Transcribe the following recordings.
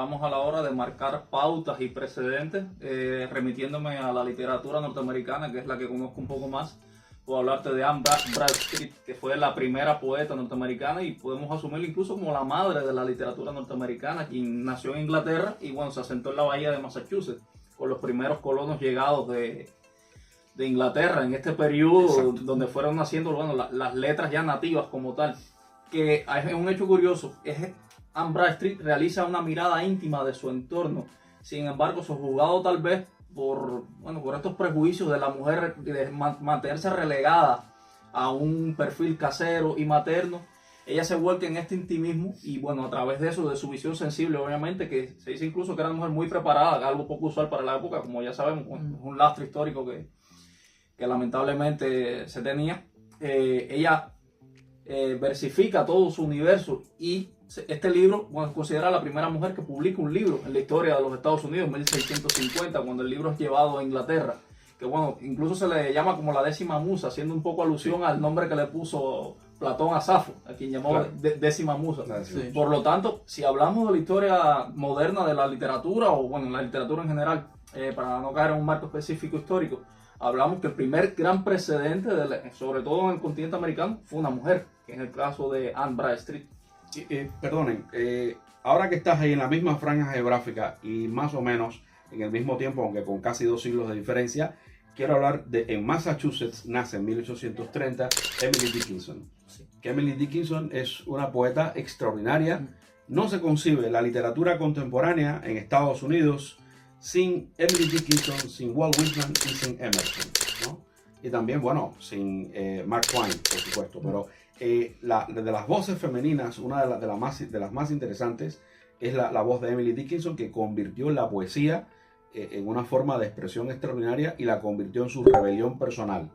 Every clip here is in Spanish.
hablamos a la hora de marcar pautas y precedentes, remitiéndome a la literatura norteamericana, que es la que conozco un poco más, puedo hablarte de Anne Bradstreet, que fue la primera poeta norteamericana y podemos asumirla incluso como la madre de la literatura norteamericana, quien nació en Inglaterra y bueno, se asentó en la bahía de Massachusetts, con los primeros colonos llegados de Inglaterra en este periodo. Exacto. Donde fueron naciendo, bueno, las letras ya nativas como tal, que es un hecho curioso. Anne Bradstreet realiza una mirada íntima de su entorno, sin embargo sojuzgado tal vez por estos prejuicios de la mujer, de mantenerse relegada a un perfil casero y materno. Ella se vuelca en este intimismo y bueno, a través de eso, de su visión sensible, obviamente, que se dice incluso que era una mujer muy preparada, algo poco usual para la época, como ya sabemos, un lastre histórico que lamentablemente se tenía. Ella versifica todo su universo y este libro, bueno, considera la primera mujer que publica un libro en la historia de los Estados Unidos, en 1650, cuando el libro es llevado a Inglaterra, que bueno, incluso se le llama como la 10ª musa, haciendo un poco alusión al nombre que le puso Platón a Safo, a quien llamó claro. 10ª musa. Claro, sí. Por lo tanto, si hablamos de la historia moderna de la literatura, o bueno, la literatura en general, para no caer en un marco específico histórico, hablamos que el primer gran precedente, sobre todo en el continente americano, fue una mujer, que es el caso de Anne Bradstreet. Perdonen, ahora que estás ahí en la misma franja geográfica y más o menos en el mismo tiempo, aunque con casi 2 siglos de diferencia, quiero hablar de en Massachusetts nace en 1830 Emily Dickinson. Sí. Que Emily Dickinson es una poeta extraordinaria. No se concibe la literatura contemporánea en Estados Unidos sin Emily Dickinson, sin Walt Whitman y sin Emerson, ¿no? Y también, bueno, sin Mark Twain, por supuesto. Pero de las voces femeninas, una de las más interesantes es la voz de Emily Dickinson, que convirtió la poesía en una forma de expresión extraordinaria y la convirtió en su rebelión personal.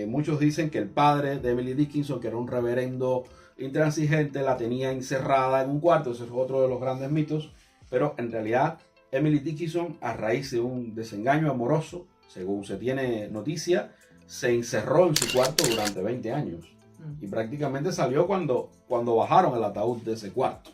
Muchos dicen que el padre de Emily Dickinson, que era un reverendo intransigente, la tenía encerrada en un cuarto. Ese es otro de los grandes mitos, pero en realidad Emily Dickinson, a raíz de un desengaño amoroso, según se tiene noticia, se encerró en su cuarto durante 20 años y prácticamente salió cuando bajaron el ataúd de ese cuarto.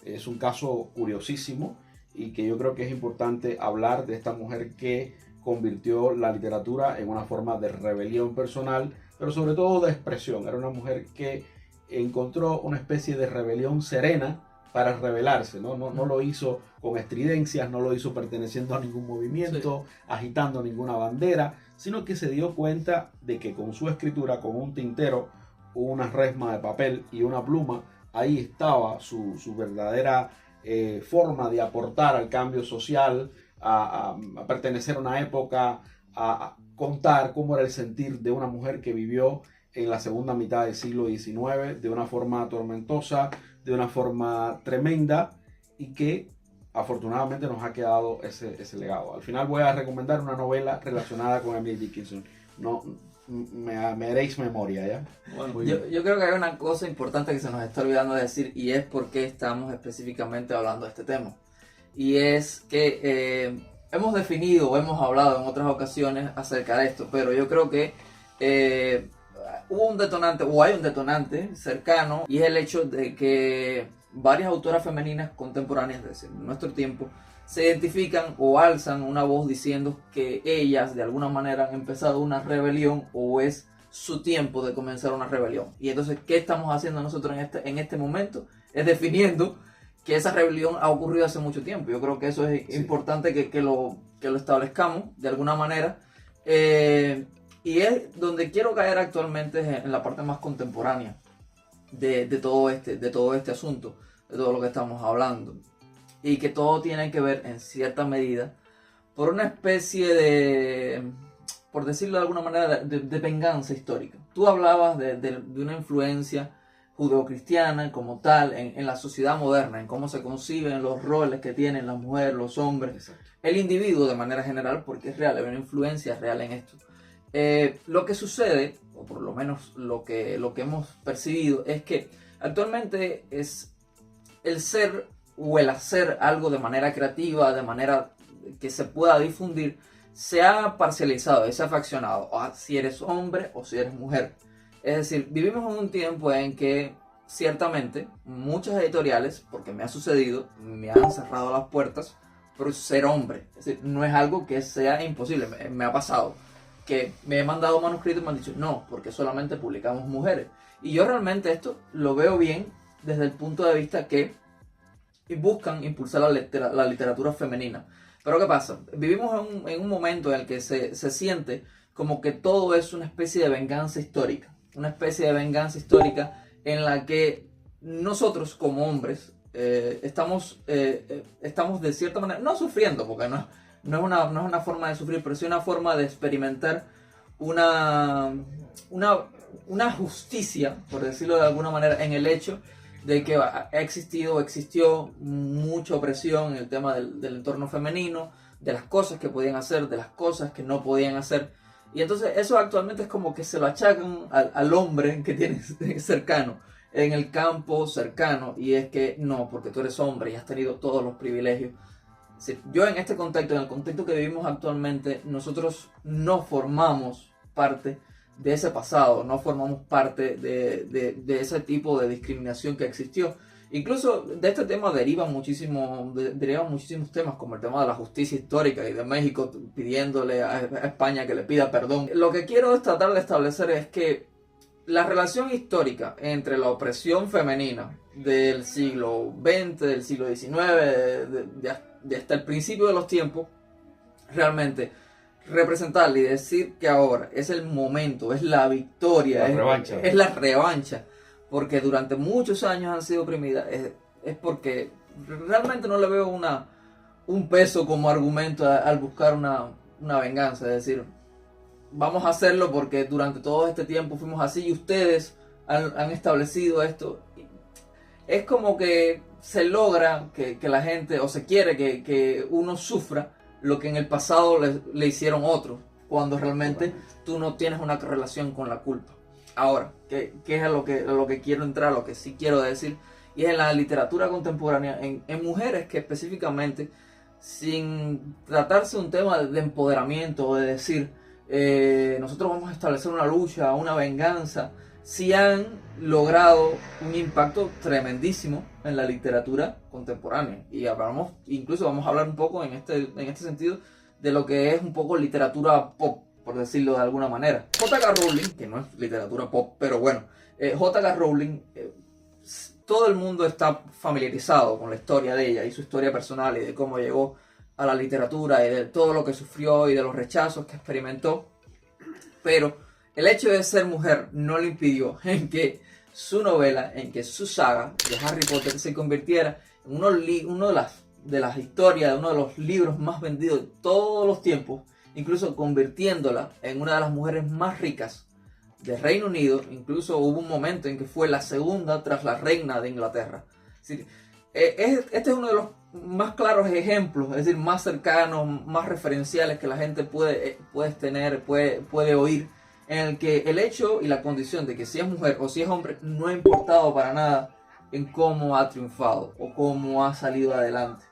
Es un caso curiosísimo y que yo creo que es importante hablar de esta mujer que convirtió la literatura en una forma de rebelión personal, pero sobre todo de expresión. Era una mujer que encontró una especie de rebelión serena para rebelarse, ¿no? No lo hizo con estridencias, no lo hizo perteneciendo a ningún movimiento, sí, agitando ninguna bandera, sino que se dio cuenta de que con su escritura, con un tintero, una resma de papel y una pluma, ahí estaba su verdadera forma de aportar al cambio social, a pertenecer a una época, a contar cómo era el sentir de una mujer que vivió en la segunda mitad del siglo XIX de una forma tormentosa, de una forma tremenda, y que afortunadamente nos ha quedado ese legado. Al final voy a recomendar una novela relacionada con Emily Dickinson. No, me haréis memoria, ¿ya? Bueno, yo creo que hay una cosa importante que se nos está olvidando de decir, y es por qué estamos específicamente hablando de este tema. Y es que hemos definido o hemos hablado en otras ocasiones acerca de esto, pero yo creo que hubo un detonante, o hay un detonante cercano, y es el hecho de que varias autoras femeninas contemporáneas de nuestro tiempo se identifican o alzan una voz diciendo que ellas de alguna manera han empezado una rebelión o es su tiempo de comenzar una rebelión. Y entonces, ¿qué estamos haciendo nosotros en este momento? Es definiendo que esa rebelión ha ocurrido hace mucho tiempo. Yo creo que eso es importante que lo establezcamos de alguna manera. Y es donde quiero caer actualmente en la parte más contemporánea de todo este asunto, de todo lo que estamos hablando. Y que todo tiene que ver en cierta medida por una especie de, por decirlo de alguna manera, de venganza histórica. Tú hablabas de una influencia judeocristiana como tal en la sociedad moderna, en cómo se conciben los roles que tienen las mujeres, los hombres, exacto, el individuo de manera general, porque es real, hay una influencia real en esto. Lo que sucede, o por lo menos lo que hemos percibido, es que actualmente es el ser o el hacer algo de manera creativa, de manera que se pueda difundir, se ha parcializado, se ha fraccionado, si eres hombre o si eres mujer. Es decir, vivimos en un tiempo en que ciertamente muchas editoriales, porque me ha sucedido, me han cerrado las puertas por ser hombre. Es decir, no es algo que sea imposible, me ha pasado que me he mandado manuscritos y me han dicho no, porque solamente publicamos mujeres. Y yo realmente esto lo veo bien desde el punto de vista que buscan impulsar la literatura femenina. Pero ¿qué pasa? Vivimos en un momento en el que se siente como que todo es una especie de venganza histórica. Una especie de venganza histórica en la que nosotros como hombres estamos de cierta manera, no sufriendo, porque no es una forma de sufrir, pero sí una forma de experimentar una justicia, por decirlo de alguna manera, en el hecho de que existió mucha opresión en el tema del entorno femenino, de las cosas que podían hacer, de las cosas que no podían hacer. Y entonces eso actualmente es como que se lo achacan al hombre que tienes cercano, en el campo cercano, y es que no, porque tú eres hombre y has tenido todos los privilegios. Sí, yo en este contexto, en el contexto que vivimos actualmente, nosotros no formamos parte de ese pasado, no formamos parte de ese tipo de discriminación que existió. Incluso de este tema derivan muchísimos temas, como el tema de la justicia histórica y de México pidiéndole a España que le pida perdón. Lo que quiero tratar de establecer es que la relación histórica entre la opresión femenina del siglo XX, del siglo XIX, de hasta el principio de los tiempos, realmente representarla y decir que ahora es el momento, es la victoria, es la revancha, porque durante muchos años han sido oprimidas, es porque realmente no le veo un peso como argumento al buscar una venganza, es decir, vamos a hacerlo porque durante todo este tiempo fuimos así y ustedes han establecido esto. Es como que se logra que la gente, o se quiere que uno sufra lo que en el pasado le hicieron otros, cuando realmente tú no tienes una relación con la culpa. Ahora, ¿qué es a lo que quiero entrar, lo que sí quiero decir? Y es en la literatura contemporánea, en mujeres que específicamente, sin tratarse de un tema de empoderamiento o de decir nosotros vamos a establecer una lucha, una venganza, sí han logrado un impacto tremendísimo en la literatura contemporánea. Y incluso vamos a hablar un poco en este sentido de lo que es un poco literatura pop, por decirlo de alguna manera. J.K. Rowling, que no es literatura pop, pero bueno, J.K. Rowling, todo el mundo está familiarizado con la historia de ella y su historia personal y de cómo llegó a la literatura y de todo lo que sufrió y de los rechazos que experimentó. Pero el hecho de ser mujer no le impidió en que su novela, en que su saga de Harry Potter se convirtiera en uno de las historias, de uno de los libros más vendidos de todos los tiempos, incluso convirtiéndola en una de las mujeres más ricas del Reino Unido. Incluso hubo un momento en que fue la segunda tras la reina de Inglaterra. Es decir, este es uno de los más claros ejemplos, es decir, más cercanos, más referenciales que la gente puede oír, en el que el hecho y la condición de que si es mujer o si es hombre no ha importado para nada en cómo ha triunfado o cómo ha salido adelante.